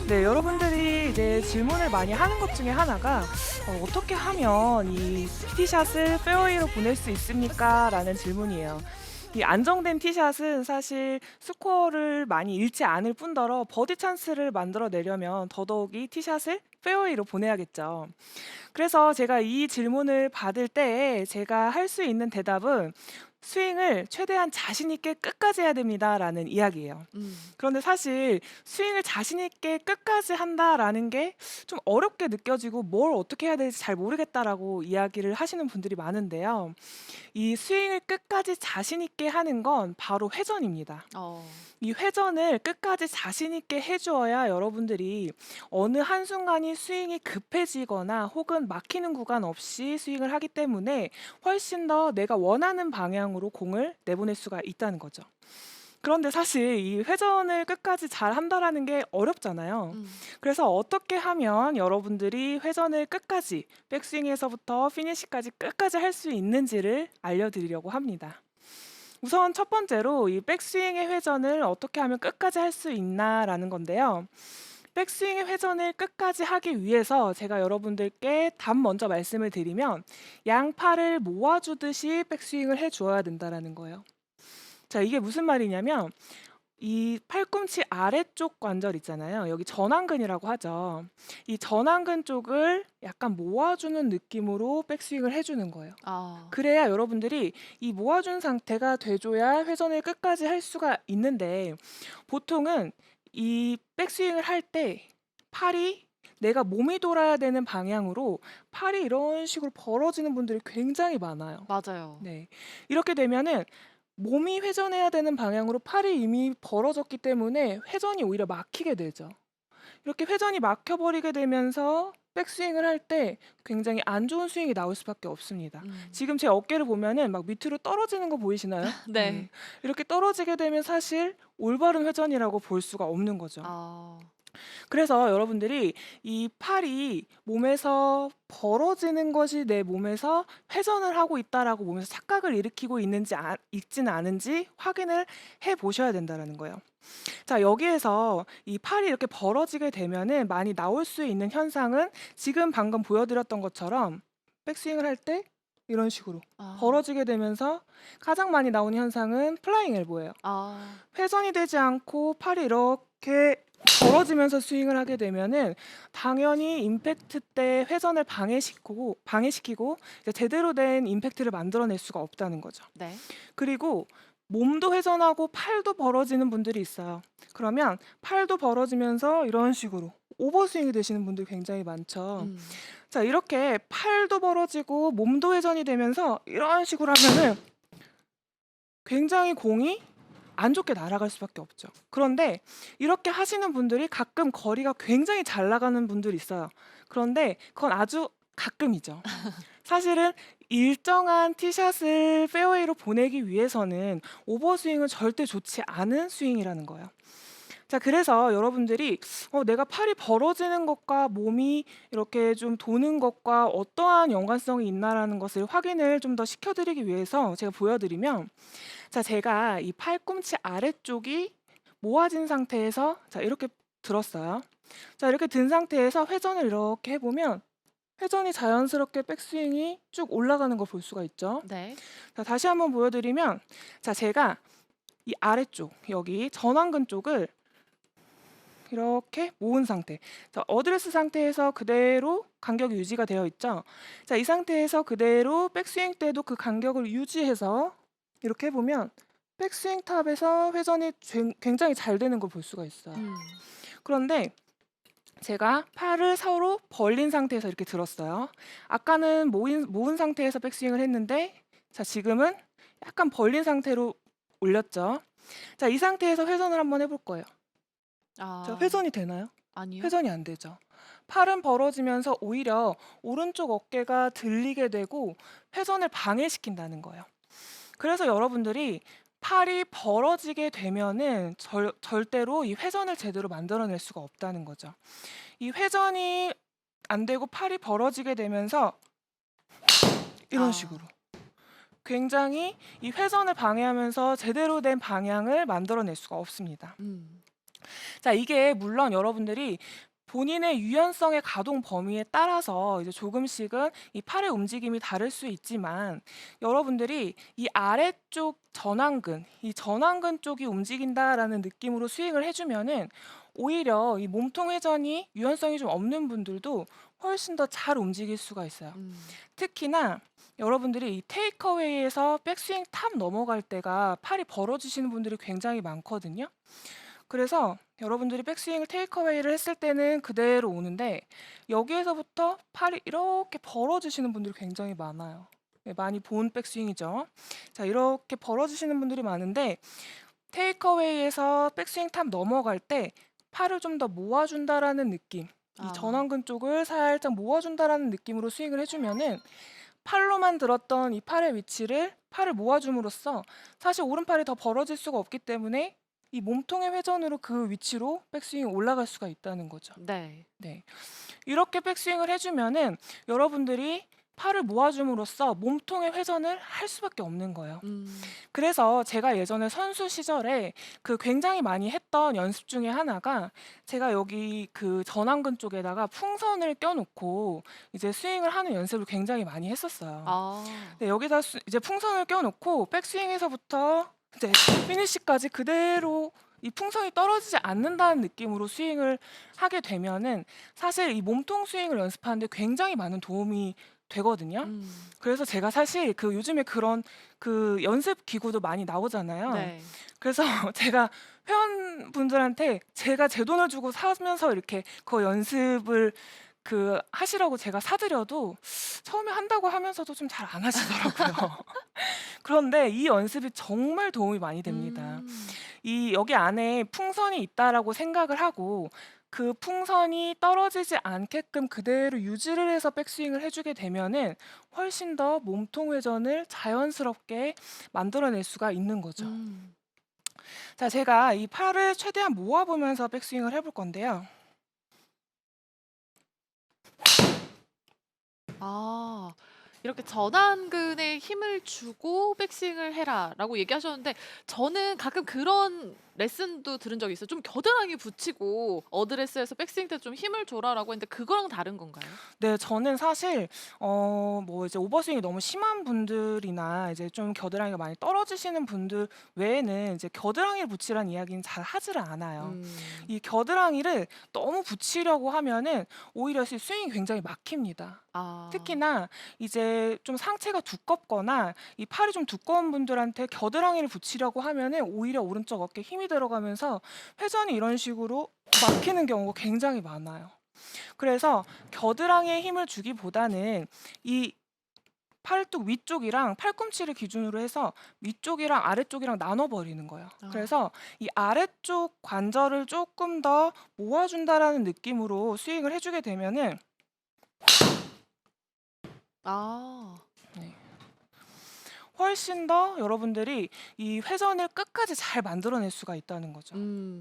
네, 여러분들이 이제 질문을 많이 하는 것 중에 하나가 어떻게 하면 이 티샷을 페어웨이로 보낼 수 있습니까? 라는 질문이에요. 이 안정된 티샷은 사실 스코어를 많이 잃지 않을 뿐더러 버디 찬스를 만들어내려면 더더욱이 티샷을 페어웨이로 보내야겠죠. 그래서 제가 이 질문을 받을 때에 제가 할 수 있는 대답은 스윙을 최대한 자신 있게 끝까지 해야 됩니다라는 이야기예요. 음. 그런데 사실 스윙을 자신 있게 끝까지 한다라는 게 좀 어렵게 느껴지고 뭘 어떻게 해야 될지 잘 모르겠다라고 이야기를 하시는 분들이 많은데요. 이 스윙을 끝까지 자신 있게 하는 건 바로 회전입니다. 어. 이 회전을 끝까지 자신 있게 해 주어야 여러분들이 어느 한순간이 스윙이 급해지거나 혹은 막히는 구간 없이 스윙을 하기 때문에 훨씬 더 내가 원하는 방향으로 공을 내보낼 수가 있다는 거죠. 그런데 사실 이 회전을 끝까지 잘한다라는 게 어렵잖아요. 음. 그래서 어떻게 하면 여러분들이 회전을 끝까지 백스윙에서부터 피니시까지 끝까지 할 수 있는지를 알려드리려고 합니다. 우선 첫 번째로 이 백스윙의 회전을 어떻게 하면 끝까지 할 수 있나라는 건데요. 백스윙의 회전을 끝까지 하기 위해서 제가 여러분들께 답 먼저 말씀을 드리면 양팔을 모아주듯이 백스윙을 해 주어야 된다라는 거예요. 자, 이게 무슨 말이냐면 이 팔꿈치 아래쪽 관절 있잖아요. 여기 전완근이라고 하죠. 이 전완근 쪽을 약간 모아주는 느낌으로 백스윙을 해주는 거예요. 아. 그래야 여러분들이 이 모아준 상태가 돼줘야 회전을 끝까지 할 수가 있는데 보통은 이 백스윙을 할 때 팔이 내가 몸이 돌아야 되는 방향으로 팔이 이런 식으로 벌어지는 분들이 굉장히 많아요. 맞아요. 네. 이렇게 되면은 몸이 회전해야 되는 방향으로 팔이 이미 벌어졌기 때문에 회전이 오히려 막히게 되죠. 이렇게 회전이 막혀버리게 되면서 백스윙을 할 때 굉장히 안 좋은 스윙이 나올 수밖에 없습니다. 음. 지금 제 어깨를 보면은 막 밑으로 떨어지는 거 보이시나요? 네. 네. 이렇게 떨어지게 되면 사실 올바른 회전이라고 볼 수가 없는 거죠. 아. 그래서 여러분들이 이 팔이 몸에서 벌어지는 것이 내 몸에서 회전을 하고 있다라고 몸에서 착각을 일으키고 있는지 있지는 않은지 확인을 해 보셔야 된다라는 거예요. 자, 여기에서 이 팔이 이렇게 벌어지게 되면은 많이 나올 수 있는 현상은 지금 방금 보여드렸던 것처럼 백스윙을 할 때 이런 식으로 아. 벌어지게 되면서 가장 많이 나오는 현상은 플라잉 엘보예요. 아. 회전이 되지 않고 팔이 이렇게 벌어지면서 스윙을 하게 되면은 당연히 임팩트 때 회전을 방해시키고 이제 제대로 된 임팩트를 만들어낼 수가 없다는 거죠. 네. 그리고 몸도 회전하고 팔도 벌어지는 분들이 있어요. 그러면 팔도 벌어지면서 이런 식으로 오버스윙이 되시는 분들이 굉장히 많죠. 음. 자, 이렇게 팔도 벌어지고 몸도 회전이 되면서 이런 식으로 하면은 굉장히 공이 안 좋게 날아갈 수밖에 없죠. 그런데 이렇게 하시는 분들이 가끔 거리가 굉장히 잘 나가는 분들이 있어요. 그런데 그건 아주 가끔이죠. 사실은 일정한 티샷을 페어웨이로 보내기 위해서는 오버스윙은 절대 좋지 않은 스윙이라는 거예요. 자, 그래서 여러분들이 내가 팔이 벌어지는 것과 몸이 이렇게 좀 도는 것과 어떠한 연관성이 있나라는 것을 확인을 좀 더 시켜드리기 위해서 제가 보여드리면, 자, 제가 이 팔꿈치 아래쪽이 모아진 상태에서 자, 이렇게 들었어요. 자, 이렇게 든 상태에서 회전을 이렇게 해보면 회전이 자연스럽게 백스윙이 쭉 올라가는 걸 볼 수가 있죠. 네. 자, 다시 한번 보여드리면, 자, 제가 이 아래쪽 여기 전완근 쪽을 이렇게 모은 상태. 자, 어드레스 상태에서 그대로 간격이 유지가 되어 있죠. 자, 이 상태에서 그대로 백스윙 때도 그 간격을 유지해서 이렇게 해보면 백스윙 탑에서 회전이 굉장히 잘 되는 걸 볼 수가 있어요. 음. 그런데 제가 팔을 서로 벌린 상태에서 이렇게 들었어요. 아까는 모은 상태에서 백스윙을 했는데, 자, 지금은 약간 벌린 상태로 올렸죠. 자, 이 상태에서 회전을 한번 해볼 거예요. 자, 아. 회전이 되나요? 아니요? 회전이 안 되죠. 팔은 벌어지면서 오히려 오른쪽 어깨가 들리게 되고 회전을 방해시킨다는 거예요. 그래서 여러분들이 팔이 벌어지게 되면은 절대로 이 회전을 제대로 만들어낼 수가 없다는 거죠. 이 회전이 안 되고 팔이 벌어지게 되면서 이런 식으로 아. 굉장히 이 회전을 방해하면서 제대로 된 방향을 만들어낼 수가 없습니다. 음. 자, 이게 물론 여러분들이 본인의 유연성의 가동 범위에 따라서 이제 조금씩은 이 팔의 움직임이 다를 수 있지만, 여러분들이 이 아래쪽 전완근, 이 전완근 쪽이 움직인다라는 느낌으로 스윙을 해주면은 오히려 이 몸통 회전이 유연성이 좀 없는 분들도 훨씬 더 잘 움직일 수가 있어요. 음. 특히나 여러분들이 이 테이크어웨이에서 백스윙 탑 넘어갈 때가 팔이 벌어지시는 분들이 굉장히 많거든요. 그래서 여러분들이 백스윙을 테이크어웨이를 했을 때는 그대로 오는데, 여기에서부터 팔이 이렇게 벌어지시는 분들이 굉장히 많아요. 네, 많이 본 백스윙이죠. 자, 이렇게 벌어지시는 분들이 많은데, 테이크어웨이에서 백스윙 탑 넘어갈 때 팔을 좀 더 모아준다라는 느낌, 이 아. 전완근 쪽을 살짝 모아준다라는 느낌으로 스윙을 해주면은 팔로만 들었던 이 팔의 위치를 팔을 모아줌으로써 사실 오른팔이 더 벌어질 수가 없기 때문에 이 몸통의 회전으로 그 위치로 백스윙이 올라갈 수가 있다는 거죠. 네. 네. 이렇게 백스윙을 해주면은 여러분들이 팔을 모아줌으로써 몸통의 회전을 할 수밖에 없는 거예요. 음. 그래서 제가 예전에 선수 시절에 그 굉장히 많이 했던 연습 중에 하나가, 제가 여기 그 전완근 쪽에다가 풍선을 껴놓고 이제 스윙을 하는 연습을 굉장히 많이 했었어요. 아. 네, 여기다 이제 풍선을 껴놓고 백스윙에서부터 이제 피니시까지 그대로 이 풍선이 떨어지지 않는다는 느낌으로 스윙을 하게 되면은 사실 이 몸통 스윙을 연습하는데 굉장히 많은 도움이 되거든요. 음. 그래서 제가 사실 그 요즘에 그런 그 연습 기구도 많이 나오잖아요. 네. 그래서 제가 회원분들한테 제가 제 돈을 주고 사면서 이렇게 그 연습을 그 하시라고 제가 사드려도 처음에 한다고 하면서도 좀 잘 안 하시더라고요. 그런데 이 연습이 정말 도움이 많이 됩니다. 음. 이 여기 안에 풍선이 있다라고 생각을 하고 그 풍선이 떨어지지 않게끔 그대로 유지를 해서 백스윙을 해주게 되면은 훨씬 더 몸통 회전을 자연스럽게 만들어낼 수가 있는 거죠. 음. 자, 제가 이 팔을 최대한 모아보면서 백스윙을 해볼 건데요. 아. 이렇게 "전완근에 힘을 주고 백스윙을 해라."라고 얘기하셨는데 저는 가끔 그런 레슨도 들은 적이 있어요. "좀 겨드랑이 붙이고 어드레스에서 백스윙 때 좀 힘을 줘라."라고 했는데 그거랑 다른 건가요? 네, 저는 사실 뭐 이제 오버스윙이 너무 심한 분들이나 이제 좀 겨드랑이가 많이 떨어지시는 분들 외에는 이제 겨드랑이를 붙이라는 이야기는 잘 하지를 않아요. 음. 이 겨드랑이를 너무 붙이려고 하면은 오히려 스윙이 굉장히 막힙니다. 아. 특히나 이제 좀 상체가 두껍거나 이 팔이 좀 두꺼운 분들한테 겨드랑이를 붙이려고 하면은 오히려 오른쪽 어깨에 힘이 들어가면서 회전이 이런 식으로 막히는 경우가 굉장히 많아요. 그래서 겨드랑이에 힘을 주기보다는 이 팔뚝 위쪽이랑 팔꿈치를 기준으로 해서 위쪽이랑 아래쪽이랑 나눠 버리는 거예요. 아. 그래서 이 아래쪽 관절을 조금 더 모아준다라는 느낌으로 스윙을 해주게 되면은 아. 네, 훨씬 더 여러분들이 이 회전을 끝까지 잘 만들어낼 수가 있다는 거죠. 음.